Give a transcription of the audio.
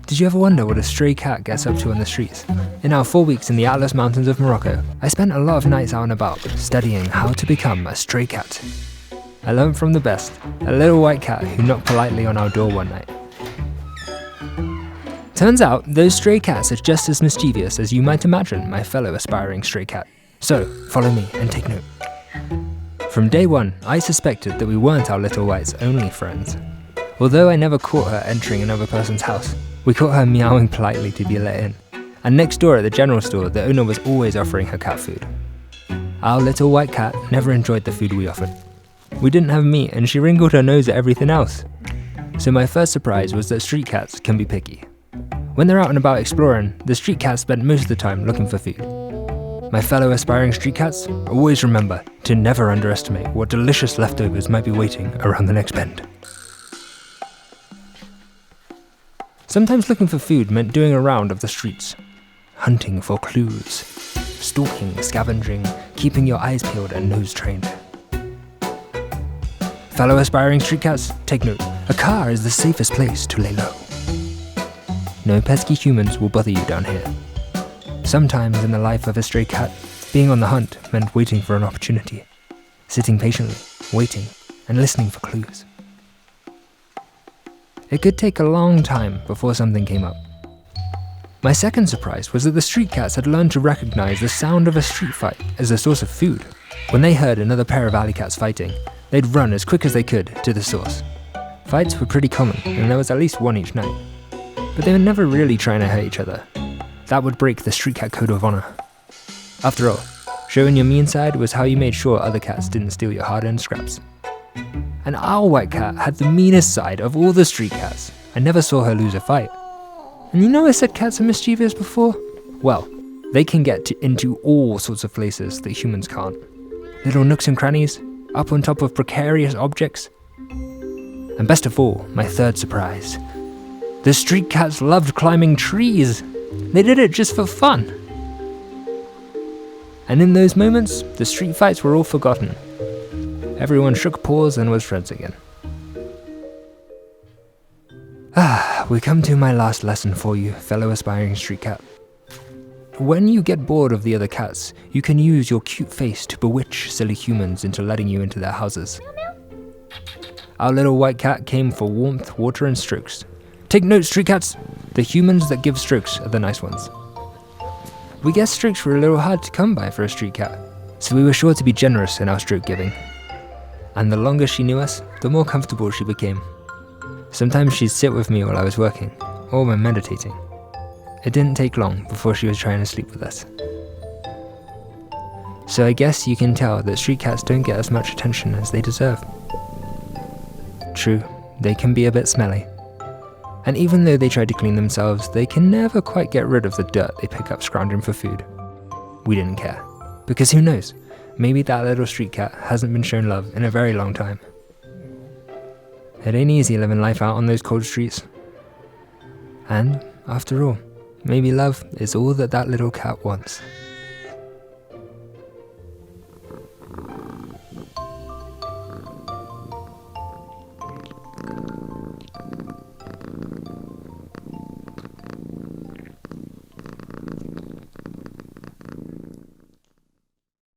Did you ever wonder what a stray cat gets up to on the streets? In our 4 weeks in the Atlas Mountains of Morocco, I spent a lot of nights out and about, studying how to become a stray cat. I learned from the best, a little white cat who knocked politely on our door one night. Turns out, those stray cats are just as mischievous as you might imagine, my fellow aspiring stray cat. So, follow me and take note. From day one, I suspected that we weren't our little white's only friends. Although I never caught her entering another person's house, we caught her meowing politely to be let in. And next door at the general store, the owner was always offering her cat food. Our little white cat never enjoyed the food we offered. We didn't have meat and she wrinkled her nose at everything else. So my first surprise was that street cats can be picky. When they're out and about exploring, the street cats spend most of the time looking for food. My fellow aspiring street cats, always remember to never underestimate what delicious leftovers might be waiting around the next bend. Sometimes looking for food meant doing a round of the streets, hunting for clues, stalking, scavenging, keeping your eyes peeled and nose trained. Fellow aspiring street cats, take note, a car is the safest place to lay low. No pesky humans will bother you down here. Sometimes in the life of a stray cat, being on the hunt meant waiting for an opportunity, sitting patiently, waiting, and listening for clues. It could take a long time before something came up. My second surprise was that the street cats had learned to recognize the sound of a street fight as a source of food. When they heard another pair of alley cats fighting, they'd run as quick as they could to the source. Fights were pretty common, and there was at least one each night. But they were never really trying to hurt each other. That would break the street cat code of honor. After all, showing your mean side was how you made sure other cats didn't steal your hard-earned scraps. And our white cat had the meanest side of all the street cats. I never saw her lose a fight. And you know I said cats are mischievous before? Well, they can get into all sorts of places that humans can't. Little nooks and crannies, up on top of precarious objects. And best of all, my third surprise. The street cats loved climbing trees. They did it just for fun. And in those moments, the street fights were all forgotten. Everyone shook paws and was friends again. We come to my last lesson for you, fellow aspiring street cat. When you get bored of the other cats, you can use your cute face to bewitch silly humans into letting you into their houses. Our little white cat came for warmth, water, and strokes. Take note, street cats! The humans that give strokes are the nice ones. We guessed strokes were a little hard to come by for a street cat, so we were sure to be generous in our stroke giving. And the longer she knew us, the more comfortable she became. Sometimes she'd sit with me while I was working, or when meditating. It didn't take long before she was trying to sleep with us. So I guess you can tell that street cats don't get as much attention as they deserve. True, they can be a bit smelly. And even though they try to clean themselves, they can never quite get rid of the dirt they pick up scrounging for food. We didn't care, because who knows, maybe that little street cat hasn't been shown love in a very long time. It ain't easy living life out on those cold streets. And, after all, maybe love is all that little cat wants.